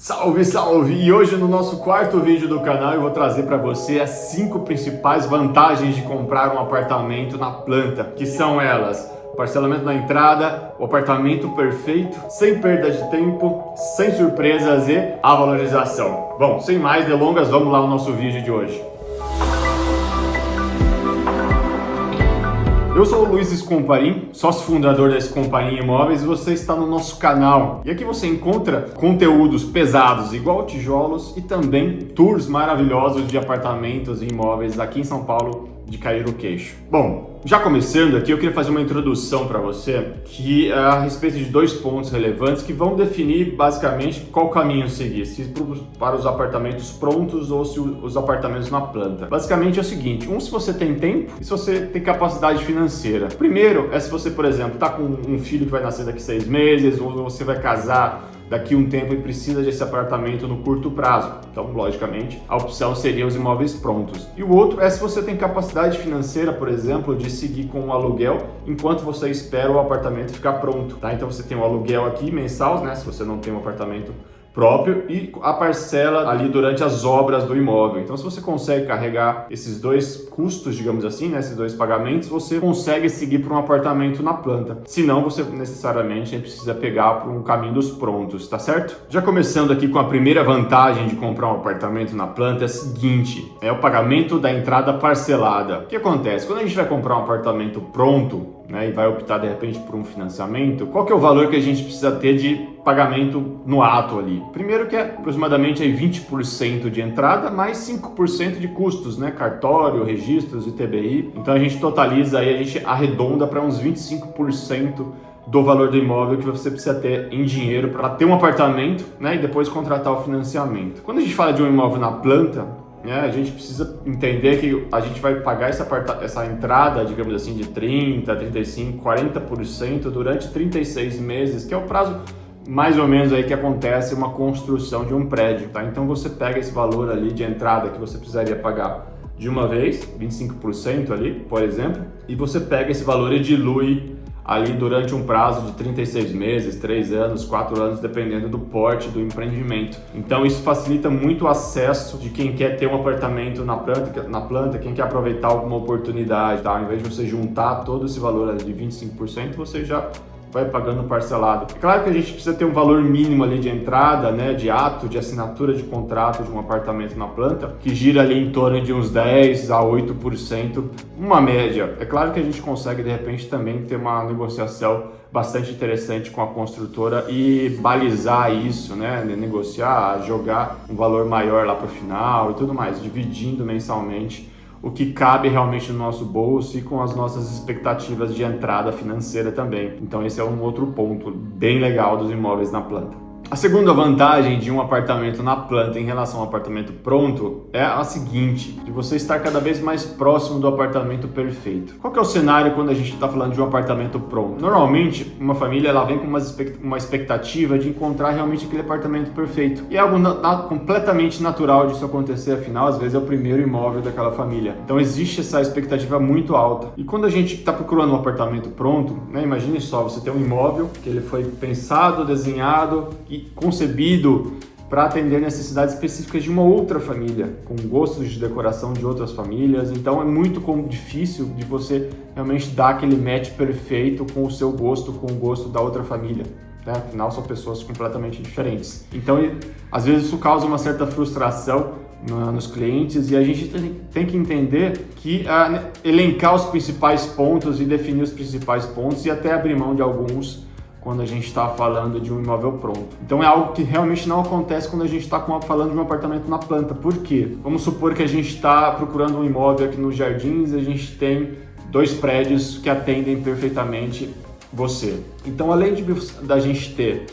Salve, salve! E hoje no nosso quarto vídeo do canal eu vou trazer para você as 5 principais vantagens de comprar um apartamento na planta, que são elas: parcelamento na entrada, o apartamento perfeito, sem perda de tempo, sem surpresas e a valorização. Bom, sem mais delongas, vamos lá no nosso vídeo de hoje. Eu sou o Luiz Scomparin, sócio fundador da Scomparin Imóveis, e você está no nosso canal. E aqui você encontra conteúdos pesados igual tijolos e também tours maravilhosos de apartamentos e imóveis aqui em São Paulo de cair o queixo. Bom, já começando aqui, eu queria fazer uma introdução para você que é a respeito de 2 pontos relevantes que vão definir basicamente qual caminho seguir, se para os apartamentos prontos ou se os apartamentos na planta. Basicamente é o seguinte: se você tem tempo e se você tem capacidade financeira. Primeiro é se você, por exemplo, está com um filho que vai nascer daqui 6 meses, ou você vai casar daqui um tempo e precisa desse apartamento no curto prazo. Então, logicamente, a opção seria os imóveis prontos. E o outro é se você tem capacidade financeira, por exemplo, de seguir com o aluguel enquanto você espera o apartamento ficar pronto, tá? Então você tem o aluguel aqui mensal, né? Se você não tem um apartamento próprio, e a parcela ali durante as obras do imóvel. Então, se você consegue carregar esses 2 custos, digamos assim, né, esses 2 pagamentos, você consegue seguir para um apartamento na planta. Se não, você necessariamente precisa pegar por um caminho dos prontos, tá certo? Já começando aqui com a primeira vantagem de comprar um apartamento na planta é a seguinte: é o pagamento da entrada parcelada. O que acontece? Quando a gente vai comprar um apartamento pronto, né, e vai optar de repente por um financiamento, qual que é o valor que a gente precisa ter de pagamento no ato ali? Primeiro que é aproximadamente aí 20% de entrada mais 5% de custos, né, cartório, registros e TBI. Então a gente totaliza aí, a gente arredonda para uns 25% do valor do imóvel que você precisa ter em dinheiro para ter um apartamento, né, e depois contratar o financiamento. Quando a gente fala de um imóvel na planta, a gente precisa entender que a gente vai pagar essa entrada, digamos assim, de 30%, 35%, 40% durante 36 meses, que é o prazo mais ou menos aí que acontece uma construção de um prédio, tá? Então você pega esse valor ali de entrada que você precisaria pagar de uma vez, 25% ali, por exemplo, e você pega esse valor e dilui ali durante um prazo de 36 meses, 3 anos, 4 anos, dependendo do porte do empreendimento. Então isso facilita muito o acesso de quem quer ter um apartamento na planta, quem quer aproveitar alguma oportunidade, tá? Ao invés de você juntar todo esse valor ali de 25%, você já vai pagando parcelado. É claro que a gente precisa ter um valor mínimo ali de entrada, né, de ato, de assinatura de contrato de um apartamento na planta, que gira ali em torno de uns 10 a 8%, uma média. É claro que a gente consegue de repente também ter uma negociação bastante interessante com a construtora e balizar isso, né, negociar, jogar um valor maior lá para o final e tudo mais, dividindo mensalmente o que cabe realmente no nosso bolso e com as nossas expectativas de entrada financeira também. Então esse é um outro ponto bem legal dos imóveis na planta. A segunda vantagem de um apartamento na planta em relação ao apartamento pronto é a seguinte: de você estar cada vez mais próximo do apartamento perfeito. Qual que é o cenário quando a gente está falando de um apartamento pronto? Normalmente, uma família ela vem com uma expectativa de encontrar realmente aquele apartamento perfeito. E é algo completamente natural disso acontecer, afinal, às vezes é o primeiro imóvel daquela família. Então existe essa expectativa muito alta. E quando a gente está procurando um apartamento pronto, né, imagine só, você tem um imóvel que ele foi pensado, desenhado e concebido para atender necessidades específicas de uma outra família, com gostos de decoração de outras famílias. Então é muito difícil de você realmente dar aquele match perfeito com o seu gosto, com o gosto da outra família, né? Afinal, são pessoas completamente diferentes. Então, às vezes isso causa uma certa frustração nos clientes, e a gente tem que entender que elencar os principais pontos e definir os principais pontos e até abrir mão de alguns quando a gente está falando de um imóvel pronto. Então é algo que realmente não acontece quando a gente está falando de um apartamento na planta. Por quê? Vamos supor que a gente está procurando um imóvel aqui nos Jardins e a gente tem 2 prédios que atendem perfeitamente você. Então, além da gente ter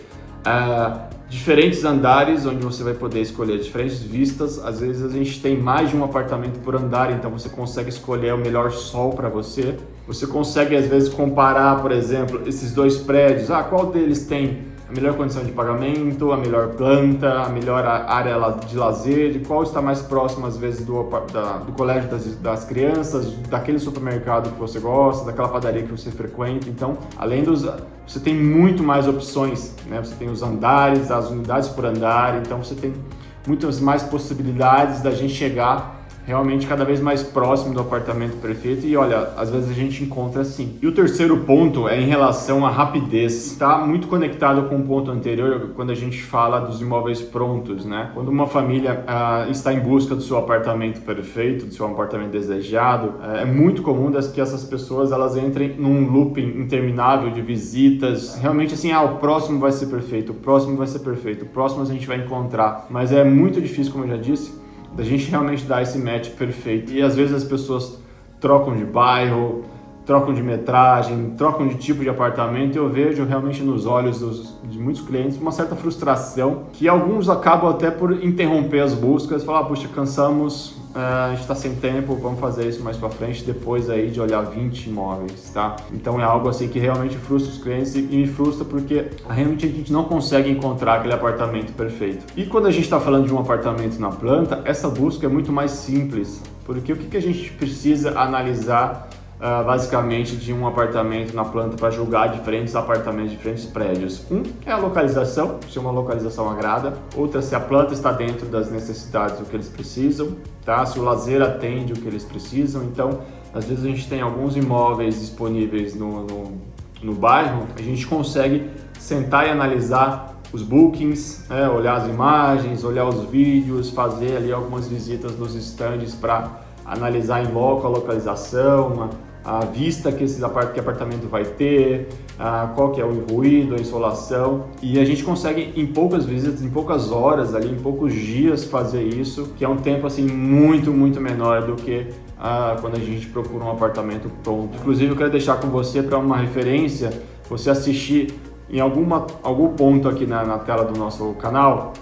diferentes andares onde você vai poder escolher diferentes vistas, às vezes a gente tem mais de um apartamento por andar, então você consegue escolher o melhor sol para você. Você consegue às vezes comparar, por exemplo, esses 2 prédios, qual deles tem a melhor condição de pagamento, a melhor planta, a melhor área de lazer, qual está mais próximo às vezes do colégio das crianças, daquele supermercado que você gosta, daquela padaria que você frequenta. Então, você tem muito mais opções, né? Você tem os andares, as unidades por andar, então você tem muitas mais possibilidades da gente chegar realmente cada vez mais próximo do apartamento perfeito e olha, às vezes a gente encontra sim. E o terceiro ponto é em relação à rapidez. Está muito conectado com o ponto anterior quando a gente fala dos imóveis prontos, né? Quando uma família está em busca do seu apartamento perfeito, do seu apartamento desejado, é muito comum que essas pessoas elas entrem num looping interminável de visitas. Realmente assim, o próximo vai ser perfeito, o próximo vai ser perfeito, o próximo a gente vai encontrar. Mas é muito difícil, como eu já disse, da gente realmente dar esse match perfeito. E às vezes as pessoas trocam de bairro, trocam de metragem, trocam de tipo de apartamento e eu vejo realmente nos olhos de muitos clientes uma certa frustração que alguns acabam até por interromper as buscas, falar, puxa, cansamos, a gente está sem tempo, vamos fazer isso mais para frente, depois aí de olhar 20 imóveis, tá? Então é algo assim que realmente frustra os clientes e me frustra porque realmente a gente não consegue encontrar aquele apartamento perfeito. E quando a gente está falando de um apartamento na planta, essa busca é muito mais simples, porque o que a gente precisa analisar basicamente de um apartamento na planta para julgar diferentes apartamentos, diferentes prédios. Um é a localização, se uma localização agrada. Outra, se a planta está dentro das necessidades do que eles precisam, tá? Se o lazer atende o que eles precisam. Então, às vezes a gente tem alguns imóveis disponíveis no bairro, a gente consegue sentar e analisar os bookings, olhar as imagens, olhar os vídeos, fazer ali algumas visitas nos estandes para analisar em loco a localização, a vista que que apartamento vai ter, qual que é o ruído, a insolação, e a gente consegue em poucas visitas, em poucas horas ali, em poucos dias fazer isso, que é um tempo assim muito menor do que quando a gente procura um apartamento pronto. Inclusive eu quero deixar com você para uma referência, você assistir em algum ponto aqui na tela do nosso canal,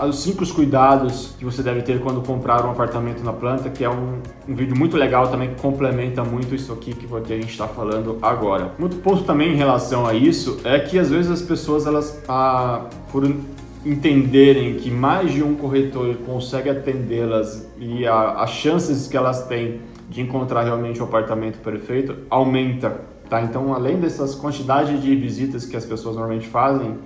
os 5 cuidados que você deve ter quando comprar um apartamento na planta, que é um vídeo muito legal também, que complementa muito isso aqui que a gente está falando agora. Outro ponto também em relação a isso é que às vezes as pessoas, elas, por entenderem que mais de um corretor consegue atendê-las e as chances que elas têm de encontrar realmente o apartamento perfeito aumenta, tá? Então, além dessas quantidades de visitas que as pessoas normalmente fazem,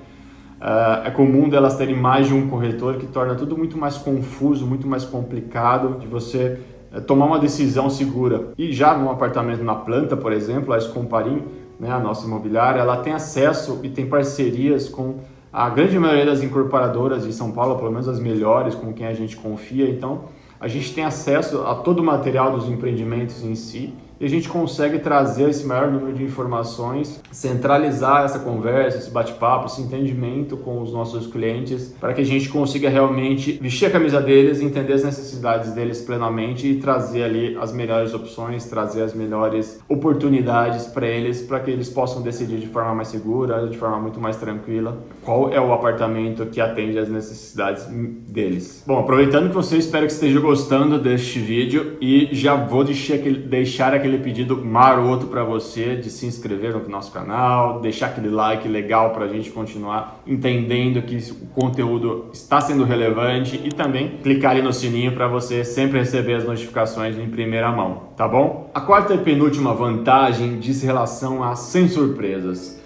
é comum delas terem mais de um corretor, que torna tudo muito mais confuso, muito mais complicado de você tomar uma decisão segura. E já num apartamento na planta, por exemplo, a Escomparim, né, a nossa imobiliária, ela tem acesso e tem parcerias com a grande maioria das incorporadoras de São Paulo, pelo menos as melhores, com quem a gente confia. Então, a gente tem acesso a todo o material dos empreendimentos em si e a gente consegue trazer esse maior número de informações, centralizar essa conversa, esse bate-papo, esse entendimento com os nossos clientes, para que a gente consiga realmente vestir a camisa deles, entender as necessidades deles plenamente e trazer ali as melhores opções, trazer as melhores oportunidades para eles, para que eles possam decidir de forma mais segura, de forma muito mais tranquila, qual é o apartamento que atende às necessidades deles. Bom, aproveitando que você, espero que esteja gostando deste vídeo e já vou deixar aquele pedido maroto para você de se inscrever no nosso canal, deixar aquele like legal para a gente continuar entendendo que o conteúdo está sendo relevante e também clicar ali no sininho para você sempre receber as notificações em primeira mão, tá bom? A quarta e penúltima vantagem diz relação a sem surpresas.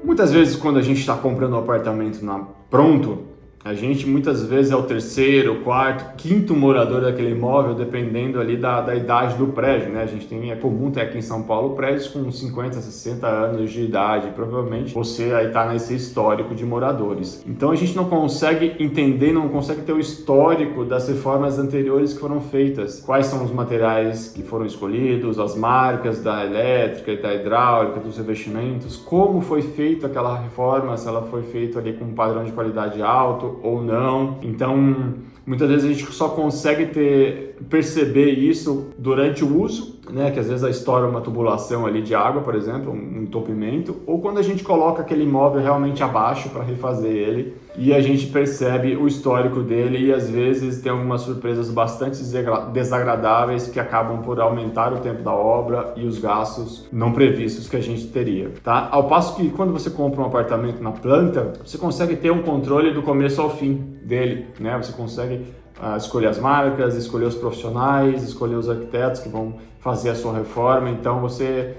Muitas vezes quando a gente está comprando um apartamento pronto, a gente muitas vezes é o terceiro, quarto, quinto morador daquele imóvel, dependendo ali da idade do prédio, né? É comum ter aqui em São Paulo prédios com 50, 60 anos de idade, provavelmente você aí tá nesse histórico de moradores. Então a gente não consegue entender, não consegue ter o histórico das reformas anteriores que foram feitas. Quais são os materiais que foram escolhidos, as marcas da elétrica e da hidráulica, dos revestimentos, como foi feita aquela reforma, se ela foi feita ali com um padrão de qualidade alto ou não. Então, muitas vezes a gente só consegue perceber isso durante o uso, né? Que às vezes estoura uma tubulação ali de água, por exemplo, um entupimento, ou quando a gente coloca aquele imóvel realmente abaixo para refazer ele e a gente percebe o histórico dele e às vezes tem algumas surpresas bastante desagradáveis que acabam por aumentar o tempo da obra e os gastos não previstos que a gente teria, tá? Ao passo que quando você compra um apartamento na planta, você consegue ter um controle do começo ao fim dele, né? Você consegue escolher as marcas, escolher os profissionais, escolher os arquitetos que vão fazer a sua reforma, então você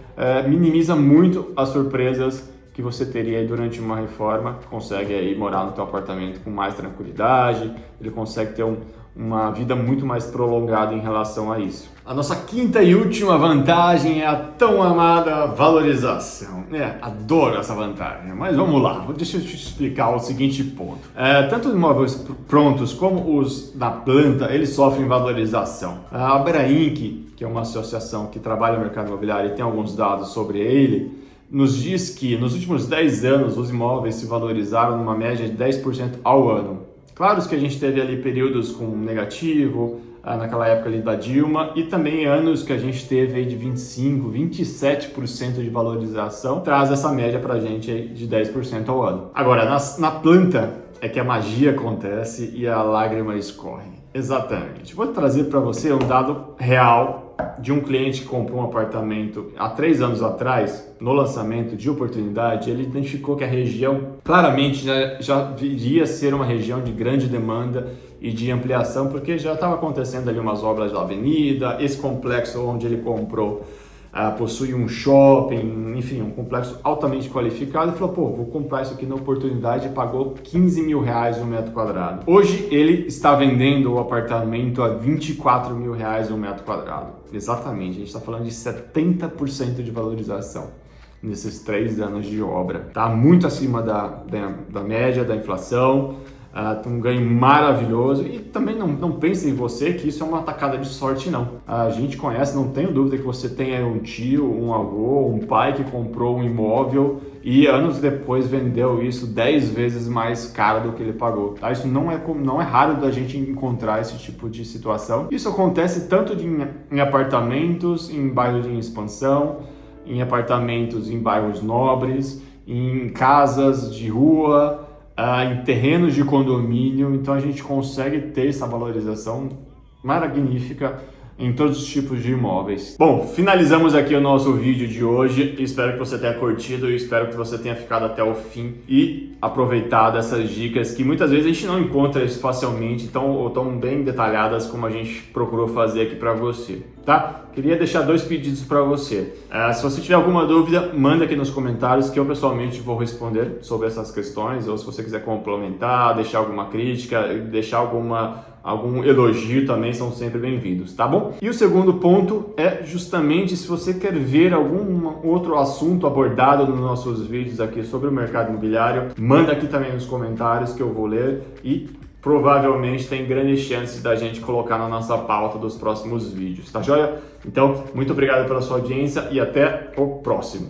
minimiza muito as surpresas que você teria aí durante uma reforma, consegue aí morar no teu apartamento com mais tranquilidade, ele consegue ter uma vida muito mais prolongada em relação a isso. A nossa quinta e última vantagem é a tão amada valorização. Adoro essa vantagem, mas vamos lá, deixa eu te explicar o seguinte ponto. Tanto os imóveis prontos como os na planta, eles sofrem valorização. A Abrainc, que é uma associação que trabalha no mercado imobiliário e tem alguns dados sobre ele, nos diz que nos últimos 10 anos os imóveis se valorizaram numa média de 10% ao ano. Claro que a gente teve ali períodos com negativo, naquela época ali da Dilma, e também anos que a gente teve aí de 25%, 27% de valorização, traz essa média pra gente aí de 10% ao ano. Agora, na planta é que a magia acontece e a lágrima escorre. Exatamente. Vou trazer para você um dado real de um cliente que comprou um apartamento há 3 anos atrás, no lançamento de oportunidade. Ele identificou que a região claramente já viria a ser uma região de grande demanda e de ampliação, porque já estava acontecendo ali umas obras da avenida, esse complexo onde ele comprou possui um shopping, enfim, um complexo altamente qualificado, e falou, vou comprar isso aqui na oportunidade, e pagou 15 mil reais um metro quadrado. Hoje ele está vendendo o apartamento a 24 mil reais um metro quadrado. Exatamente, a gente está falando de 70% de valorização nesses 3 anos de obra. Está muito acima da média da inflação. Um ganho maravilhoso, e também não pense em você que isso é uma tacada de sorte, não. A gente conhece, não tenho dúvida que você tem aí um tio, um avô, um pai que comprou um imóvel e anos depois vendeu isso 10 vezes mais caro do que ele pagou, tá? Isso não é raro da gente encontrar esse tipo de situação. Isso acontece tanto em apartamentos, em bairros em expansão, em apartamentos em bairros nobres, em casas de rua, em terrenos de condomínio. Então a gente consegue ter essa valorização magnífica em todos os tipos de imóveis. Bom, finalizamos aqui o nosso vídeo de hoje. Espero que você tenha curtido e espero que você tenha ficado até o fim e aproveitado essas dicas que muitas vezes a gente não encontra isso facilmente, tão bem detalhadas como a gente procurou fazer aqui para você, tá? Queria deixar 2 pedidos para você. Se você tiver alguma dúvida, manda aqui nos comentários que eu pessoalmente vou responder sobre essas questões, ou se você quiser complementar, deixar alguma crítica, deixar algum elogio também, são sempre bem-vindos, tá bom? E o segundo ponto é justamente se você quer ver algum outro assunto abordado nos nossos vídeos aqui sobre o mercado imobiliário, manda aqui também nos comentários que eu vou ler e provavelmente tem grandes chances da gente colocar na nossa pauta dos próximos vídeos, tá joia? Então, muito obrigado pela sua audiência e até o próximo.